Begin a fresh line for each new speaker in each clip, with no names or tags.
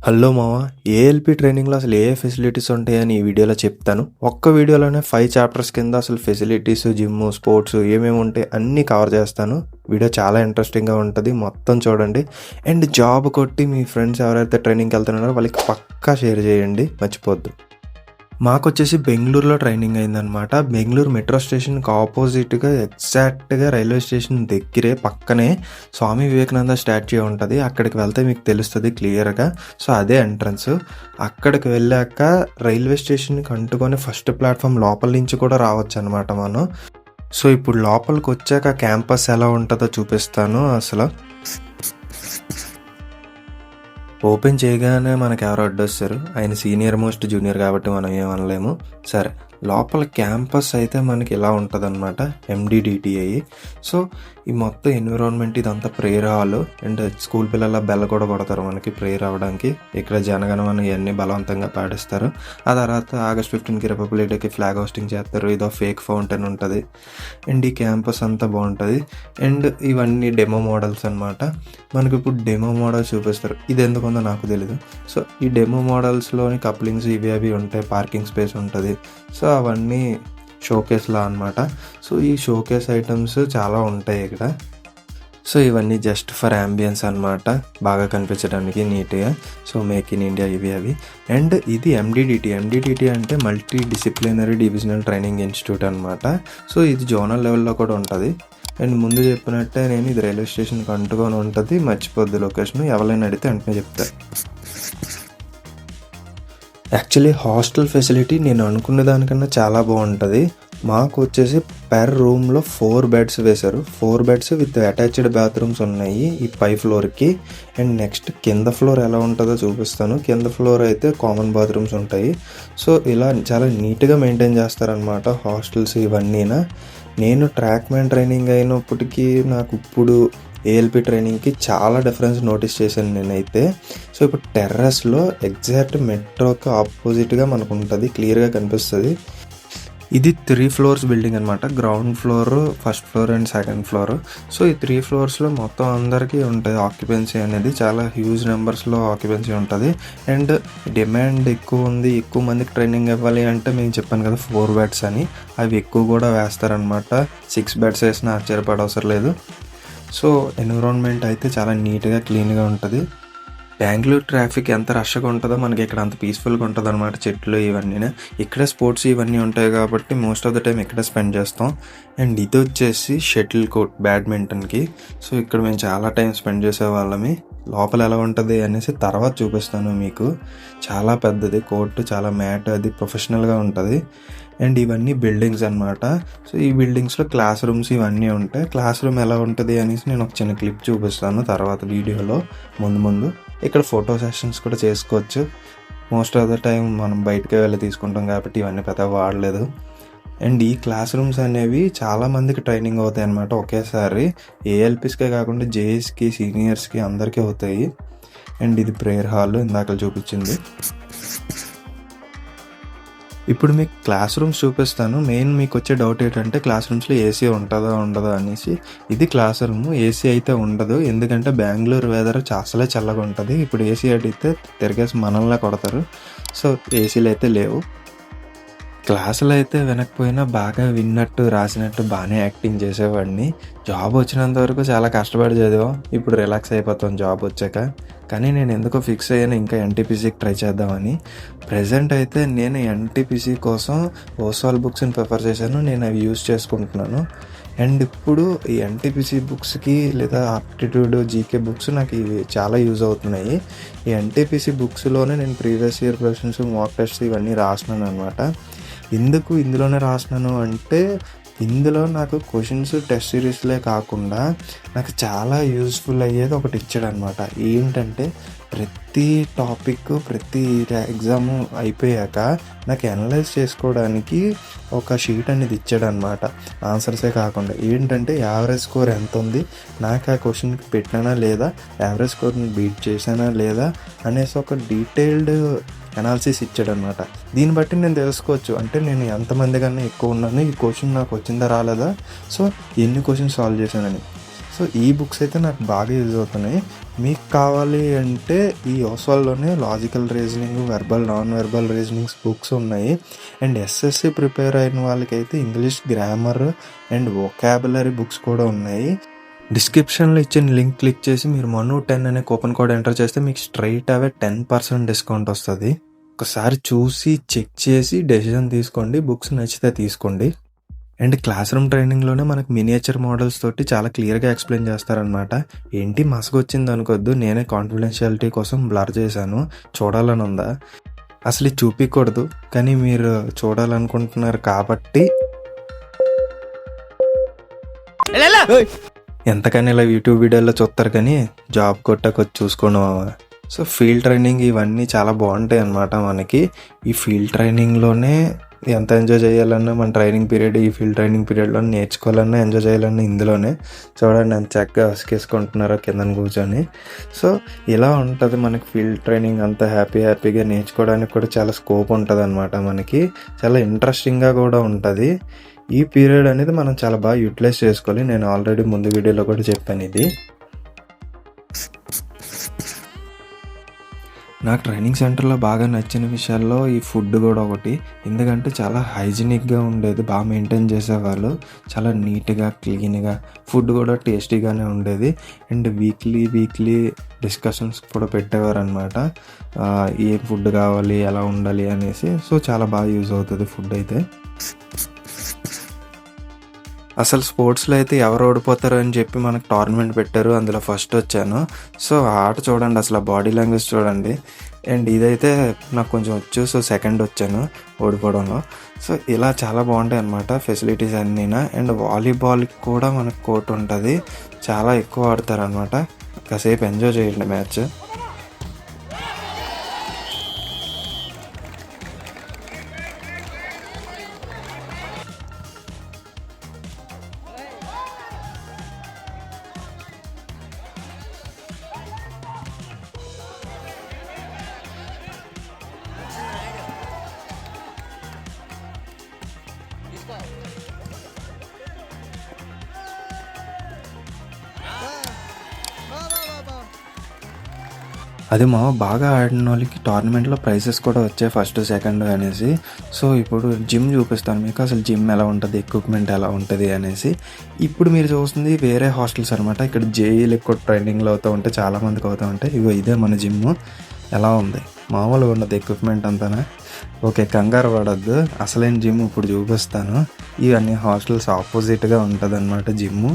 Hello మామ, ALP ట్రైనింగ్లో అసలు ఏ ఫెసిలిటీస్ ఉంటాయని ఈ వీడియోలో చెప్తాను. ఒక్క వీడియోలోనే 5 చాప్టర్స్ కింద అసలు ఫెసిలిటీస్, జిమ్, స్పోర్ట్స్ ఏమేమి ఉంటాయి అన్నీ కవర్ చేస్తాను. వీడియో చాలా ఇంట్రెస్టింగ్గా ఉంటుంది, మొత్తం చూడండి. అండ్ జాబ్ కొట్టి మీ ఫ్రెండ్స్ ఎవరైతే ట్రైనింగ్కి వెళ్తున్నారో వాళ్ళకి పక్కా షేర్ చేయండి, మర్చిపోద్దు. మాకొచ్చేసి బెంగళూరులో ట్రైనింగ్ అయిందనమాట. బెంగళూరు మెట్రో స్టేషన్కి ఆపోజిట్గా ఎగ్జాక్ట్గా రైల్వే స్టేషన్ దగ్గరే పక్కనే స్వామి వివేకానంద స్టాచ్యూ ఉంటుంది. అక్కడికి వెళ్తే మీకు తెలుస్తుంది క్లియర్గా. సో అదే ఎంట్రన్స్. అక్కడికి వెళ్ళాక రైల్వే స్టేషన్కి అంటుకొని ఫస్ట్ ప్లాట్ఫామ్ లోపల నుంచి కూడా రావచ్చు అనమాట మనం. సో ఇప్పుడు లోపలికి వచ్చాక క్యాంపస్ ఎలా ఉంటుందో చూపిస్తాను. అసలు ఓపెన్ చేయగానే మనకు ఎవరో అడ్డొస్తారు. ఆయన సీనియర్ మోస్ట్ జూనియర్ కాబట్టి మనం ఏమనలేము. సరే, లోపల క్యాంపస్ అయితే మనకి ఇలా ఉంటుంది అనమాట, ఎండిడిటిఐ. సో ఈ మొత్తం ఎన్విరాన్మెంట్ ఇదంతా ప్రేయర్ హాల్. అండ్ స్కూల్ పిల్లల బెల్ల కూడా కొడతారు మనకి ప్రేయర్ అవ్వడానికి. ఇక్కడ జనగణమన ఇవన్నీ బలవంతంగా పాటిస్తారు. ఆ తర్వాత ఆగస్ట్ 15కి రిపబ్లిక్ డేకి ఫ్లాగ్ హోస్టింగ్ చేస్తారు. ఇదో ఫేక్ ఫౌంటైన్ ఉంటుంది. అండ్ ఈ క్యాంపస్ అంతా బాగుంటుంది. అండ్ ఇవన్నీ డెమో మోడల్స్ అనమాట. మనకి ఇప్పుడు డెమో మోడల్ చూపిస్తారు. ఇది ఎందుకుందో నాకు తెలీదు. సో ఈ డెమో మోడల్స్లోని కప్లింగ్స్ ఇవి అవి ఉంటాయి, పార్కింగ్ స్పేస్ ఉంటుంది. సో అవన్నీ షోకేస్లా అనమాట. సో ఈ షోకేస్ ఐటమ్స్ చాలా ఉంటాయి ఇక్కడ. సో ఇవన్నీ జస్ట్ ఫర్ యాంబియన్స్ అనమాట, బాగా కనిపించడానికి నీట్గా. సో మేక్ ఇన్ ఇండియా ఇవి అవి. అండ్ ఇది ఎండిడిటి అంటే multi disciplinary divisional training institute అనమాట. సో ఇది జోనల్ లెవెల్లో కూడా ఉంటుంది. అండ్ ముందు చెప్పినట్టే నేను ఇది రైల్వే స్టేషన్కి అంటుకొని ఉంటుంది, మర్చిపోద్ది లొకేషన్. ఎవరైనా అడిగితే వెంటనే చెప్తారు. యాక్చువల్లీ హాస్టల్ ఫెసిలిటీ నేను అనుకునే దానికన్నా చాలా బాగుంటుంది. మాకు వచ్చేసి పెర్ రూమ్లో 4 బెడ్స్ వేశారు. 4 బెడ్స్ విత్ అటాచ్డ్ బాత్రూమ్స్ ఉన్నాయి ఈ పై ఫ్లోర్కి. అండ్ నెక్స్ట్ కింద ఫ్లోర్ ఎలా ఉంటుందో చూపిస్తాను. కింద ఫ్లోర్ అయితే కామన్ బాత్రూమ్స్ ఉంటాయి. సో ఇలా చాలా నీట్గా మెయింటైన్ చేస్తారనమాట హాస్టల్స్ ఇవన్నీనా. నేను ట్రాక్ మ్యాన్ ట్రైనింగ్ అయినప్పటికీ నాకు ఇప్పుడు ఏఎల్పి ట్రైనింగ్కి చాలా డిఫరెన్స్ నోటీస్ చేశాను నేనైతే. సో ఇప్పుడు టెర్రస్లో ఎగ్జాక్ట్ మెట్రోకి ఆపోజిట్గా మనకు ఉంటుంది, క్లియర్గా కనిపిస్తుంది. ఇది 3 ఫ్లోర్స్ బిల్డింగ్ అనమాట. Ground floor, first floor and second floor. So ఈ 3 ఫ్లోర్స్లో మొత్తం అందరికీ ఉంటుంది ఆక్యుపెన్సీ అనేది. చాలా హ్యూజ్ నెంబర్స్లో ఆక్యుపెన్సీ ఉంటుంది. అండ్ డిమాండ్ ఎక్కువ ఉంది, ఎక్కువ మందికి ట్రైనింగ్ ఇవ్వాలి అంటే మేము చెప్పాను కదా 4 బెడ్స్ అని, అవి ఎక్కువ కూడా వేస్తారనమాట. 6 బెడ్స్ వేసినా ఆశ్చర్యపడవసరం లేదు. సో ఎన్విరాన్మెంట్ అయితే చాలా నీట్గా క్లీన్గా ఉంటుంది. బెంగళూరు ట్రాఫిక్ ఎంత రష్గా ఉంటుందో మనకి ఇక్కడ అంత పీస్ఫుల్గా ఉంటుంది అనమాట. చెట్లు ఇవన్నీ, ఇక్కడే స్పోర్ట్స్ ఇవన్నీ ఉంటాయి కాబట్టి మోస్ట్ ఆఫ్ ద టైం ఇక్కడే స్పెండ్ చేస్తాం. అండ్ ఇది వచ్చేసి షటిల్ కోర్ట్ బ్యాడ్మింటన్కి. సో ఇక్కడ మేము చాలా టైం స్పెండ్ చేసేవాళ్ళమి. లోపల ఎలా ఉంటుంది అనేసి తర్వాత చూపిస్తాను మీకు. చాలా పెద్దది కోర్టు, చాలా మ్యాట్, అది ప్రొఫెషనల్గా ఉంటుంది. అండ్ ఇవన్నీ బిల్డింగ్స్ అనమాట. సో ఈ బిల్డింగ్స్లో క్లాస్ రూమ్స్ ఇవన్నీ ఉంటాయి. క్లాస్ రూమ్ ఎలా ఉంటుంది అనేసి నేను ఒక చిన్న క్లిప్ చూపిస్తాను తర్వాత వీడియోలో ముందు. ఇక్కడ ఫోటో సెషన్స్ కూడా చేసుకోవచ్చు. మోస్ట్ ఆఫ్ ద టైం మనం బయటకే వెళ్ళి తీసుకుంటాం కాబట్టి ఇవన్నీ పెద్దగా వాడలేదు. అండ్ ఈ క్లాస్ రూమ్స్ అనేవి చాలామందికి ట్రైనింగ్ అవుతాయి అన్నమాట ఒకేసారి. ఏఎల్పిస్కే కాకుండా జేఎస్కి, సీనియర్స్కి అందరికీ అవుతాయి. అండ్ ఇది ప్రేయర్ హాల్ ఇందాక చూపించింది. ఇప్పుడు మీకు క్లాస్ రూమ్స్ చూపిస్తాను. మెయిన్ మీకు వచ్చే డౌట్ ఏంటంటే క్లాస్ రూమ్స్లో ఏసీ ఉంటుందా ఉండదా అనేసి. ఇది క్లాస్ రూమ్, ఏసీ అయితే ఉండదు. ఎందుకంటే బెంగళూరు వెదర్ అసలే చల్లగా ఉంటుంది. ఇప్పుడు ఏసీ అడిగితే తిరిగేసి మనల్నే కొడతారు. సో ఏసీలు అయితే లేవు. క్లాసులు అయితే వినకపోయినా బాగా విన్నట్టు, రాసినట్టు బాగానే యాక్టింగ్ చేసేవాడిని. జాబ్ వచ్చినంత వరకు చాలా కష్టపడి చదివాం. ఇప్పుడు రిలాక్స్ అయిపోతాం జాబ్ వచ్చాక. కానీ నేను ఎందుకో ఫిక్స్ అయ్యాను ఇంకా ఎన్టీపీసీకి ట్రై చేద్దామని. ప్రజెంట్ అయితే నేను ఎన్టీపీసీ కోసం ఓస్వాల్ బుక్స్ని ప్రిఫర్ చేశాను. నేను అవి యూజ్ చేసుకుంటున్నాను. అండ్ ఇప్పుడు ఈ ఎన్టీపీసీ బుక్స్కి లేదా ఆప్టిట్యూడ్, జీకే బుక్స్ నాకు ఇవి చాలా యూజ్ అవుతున్నాయి. ఈ ఎన్టీపీసీ బుక్స్లోనే నేను previous year questions, mock test ఇవన్నీ రాసినాను అనమాట. ఎందుకు ఇందులోనే రాసినాను అంటే ఇందులో నాకు క్వశ్చన్స్ టెస్ట్ సిరీస్లే కాకుండా నాకు చాలా యూస్ఫుల్ అయ్యేది ఒకటి ఇచ్చాడు అనమాట. ఏంటంటే ప్రతి టాపిక్, ప్రతి ఎగ్జామ్ అయిపోయాక నాకు అనలైజ్ చేసుకోవడానికి ఒక షీట్ అనేది ఇచ్చాడు అనమాట. ఆన్సర్సే కాకుండా ఏంటంటే యావరేజ్ స్కోర్ ఎంత ఉంది, నాకు ఆ క్వశ్చన్కి పెట్టినానా లేదా, యావరేజ్ స్కోర్ని బీట్ చేశానా లేదా అనేసి ఒక డీటెయిల్డ్ అనాలిసిస్ ఇచ్చాడనమాట. దీన్ని బట్టి నేను తెలుసుకోవచ్చు అంటే నేను ఎంతమంది కన్నా ఎక్కువ ఉన్నాను, ఈ క్వశ్చన్ నాకు వచ్చిందా రాలేదా, సో ఎన్ని క్వశ్చన్ సాల్వ్ చేశానని. సో ఈ బుక్స్ అయితే నాకు బాగా యూజ్ అవుతున్నాయి. మీకు కావాలి అంటే ఈ ఓస్వాల్డ్లోనే logical reasoning, verbal, non verbal reasonings books ఉన్నాయి. అండ్ ఎస్ఎస్సి ప్రిపేర్ అయిన వాళ్ళకైతే English grammar and vocabulary books కూడా ఉన్నాయి. డిస్క్రిప్షన్లో ఇచ్చిన లింక్ క్లిక్ చేసి మీరు మను10 అనే కూపన్ కోడ్ ఎంటర్ చేస్తే మీకు స్ట్రైట్ అవే 10% డిస్కౌంట్ వస్తుంది. ఒకసారి చూసి చెక్ చేసి డెసిషన్ తీసుకోండి. బుక్స్ నచ్చితే తీసుకోండి. అండ్ క్లాస్ రూమ్ ట్రైనింగ్లోనే మనకు మినియేచర్ మోడల్స్ తోటి చాలా క్లియర్గా ఎక్స్ప్లెయిన్ చేస్తారనమాట. ఏంటి మసకొచ్చింది అనుకోద్దు, నేనే కాన్ఫిడెన్షియాలిటీ కోసం బ్లర్ చేశాను. చూడాలని ఉందా? అసలు ఇది చూపించకూడదు, కానీ మీరు చూడాలనుకుంటున్నారు కాబట్టి ఎంతకని ఇలా యూట్యూబ్ వీడియోలో చూస్తారు, కానీ జాబ్ కొట్టకొచ్చి చూసుకోండి మావా. సో ఫీల్డ్ ట్రైనింగ్ ఇవన్నీ చాలా బాగుంటాయి అన్నమాట. మనకి ఈ ఫీల్డ్ ట్రైనింగ్లోనే ఎంత ఎంజాయ్ చేయాలన్నా మన ట్రైనింగ్ పీరియడ్, ఈ ఫీల్డ్ ట్రైనింగ్ పీరియడ్లో నేర్చుకోవాలన్నా ఎంజాయ్ చేయాలన్నా ఇందులోనే. చూడండి ఎంత చక్కగా ఉసుకేసుకుంటున్నారో కిందన కూర్చొని. సో ఇలా ఉంటుంది మనకి ఫీల్డ్ ట్రైనింగ్. అంతా హ్యాపీగా నేర్చుకోవడానికి కూడా చాలా స్కోప్ ఉంటుంది అనమాట. మనకి చాలా ఇంట్రెస్టింగ్గా కూడా ఉంటుంది. ఈ పీరియడ్ అనేది మనం చాలా బాగా యూటిలైజ్ చేసుకోవాలి. నేను ఆల్రెడీ ముందు వీడియోలో కూడా చెప్పాను ఇది. నాకు ట్రైనింగ్ సెంటర్లో బాగా నచ్చిన విషయాల్లో ఈ ఫుడ్ కూడా ఒకటి. ఎందుకంటే చాలా హైజీనిక్గా ఉండేది, బాగా మెయింటైన్ చేసేవాళ్ళు, చాలా నీట్గా క్లీన్గా, ఫుడ్ కూడా టేస్టీగానే ఉండేది. అండ్ వీక్లీ డిస్కషన్స్ కూడా పెట్టేవారు అనమాట. ఏం ఫుడ్ కావాలి, ఎలా ఉండాలి అనేసి. సో చాలా బాగా యూజ్ అవుతుంది ఫుడ్ అయితే. అసలు స్పోర్ట్స్లో అయితే ఎవరు ఓడిపోతారు అని చెప్పి మనకు టోర్నమెంట్ పెట్టారు, అందులో ఫస్ట్ వచ్చాను. సో ఆట చూడండి, అసలు బాడీ లాంగ్వేజ్ చూడండి. అండ్ ఇదైతే నాకు కొంచెం వచ్చు, సో సెకండ్ వచ్చాను ఓడిపోవడంలో. సో ఇలా చాలా బాగుంటాయి అన్నమాట ఫెసిలిటీస్ అన్నీనా. అండ్ వాలీబాల్కి కూడా మనకు కోర్ట్ ఉంటుంది, చాలా ఎక్కువ ఆడతారు అనమాట. కాసేపు ఎంజాయ్ చేయండి మ్యాచ్. అది బాగా ఆడిన వాళ్ళకి టోర్నమెంట్లో ప్రైజెస్ కూడా వచ్చాయి, ఫస్ట్ సెకండ్ అనేసి. సో ఇప్పుడు జిమ్ చూపిస్తాను మీకు, అసలు జిమ్ ఎలా ఉంటుంది, ఎక్విప్మెంట్ ఎలా ఉంటుంది అనేసి. ఇప్పుడు మీరు చూస్తుంది వేరే హాస్టల్స్ అనమాట. ఇక్కడ జేఈలు ఎక్కువ ట్రైనింగ్లో అవుతూ ఉంటాయి, చాలామందికి అవుతూ ఉంటాయి. ఇగో ఇదే మన జిమ్. ఎలా ఉంది, మామూలుగా ఉన్నది ఎక్విప్మెంట్ అంతానా. ఓకే, కంగారు పడద్దు, అసలైన జిమ్ ఇప్పుడు చూపిస్తాను. ఇవన్నీ హాస్టల్స్ ఆపోజిట్గా ఉంటుంది అనమాట జిమ్.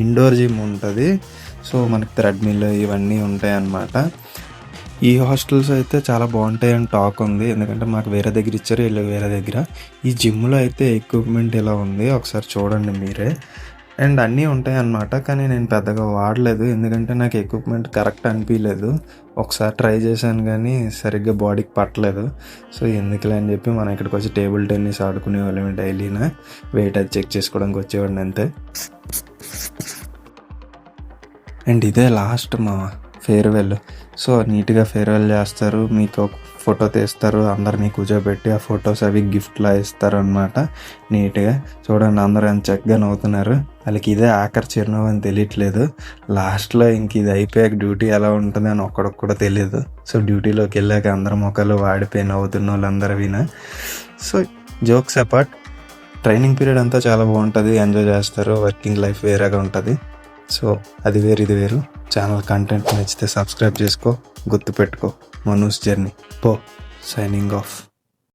ఇండోర్ జిమ్ ఉంటుంది. సో మనకి థ్రెడ్మిల్ ఇవన్నీ ఉంటాయి అన్నమాట. ఈ హాస్టల్స్ అయితే చాలా బాగుంటాయి అని టాక్ ఉంది, ఎందుకంటే మాకు వేరే దగ్గర ఇచ్చారు, వీళ్ళు వేరే దగ్గర. ఈ జిమ్లో అయితే ఎక్విప్మెంట్ ఇలా ఉంది, ఒకసారి చూడండి మీరే. అండ్ అన్నీ ఉంటాయి అన్నమాట, కానీ నేను పెద్దగా వాడలేదు, ఎందుకంటే నాకు ఎక్విప్మెంట్ కరెక్ట్ అనిపించలేదు. ఒకసారి ట్రై చేశాను కానీ సరిగ్గా బాడీకి పట్టలేదు. సో ఎందుకులే అని చెప్పి మనం ఇక్కడికి వచ్చి టేబుల్ టెన్నిస్ ఆడుకునే వాళ్ళమే డైలీనా. వెయిట్ అది చెక్ చేసుకోవడానికి వచ్చేవాడిని అంతే. అండ్ ఇదే లాస్ట్ మా ఫేర్వెల్. సో నీట్గా ఫేర్వెల్ చేస్తారు, మీకు ఒక ఫోటో తీస్తారు, అందరినీ కూర్చోబెట్టి ఆ ఫొటోస్ అవి గిఫ్ట్లా ఇస్తారు అనమాట. నీట్గా చూడండి, అందరూ ఎంత చక్కగా నవ్వుతున్నారు. వాళ్ళకి ఇదే ఆఖరి చిరునవ్వు అని తెలియట్లేదు. లాస్ట్లో ఇంక ఇది అయిపోయాక డ్యూటీ ఎలా ఉంటుంది అని ఒక్కడికి కూడా తెలియదు. సో డ్యూటీలోకి వెళ్ళాక అందరి మొక్కలు వాడిపోయి నవ్వుతున్న వాళ్ళందరూ వినా. So jokes apart, training period అంతా చాలా బాగుంటుంది, ఎంజాయ్ చేస్తారు. వర్కింగ్ లైఫ్ వేరేగా ఉంటుంది. సో అది వేరు ఇది వేరు. ఛానల్ కంటెంట్ నచ్చితే సబ్స్క్రైబ్ చేసుకో, గుర్తుపెట్టుకో. మనూస్ జర్నీ పో. Signing off.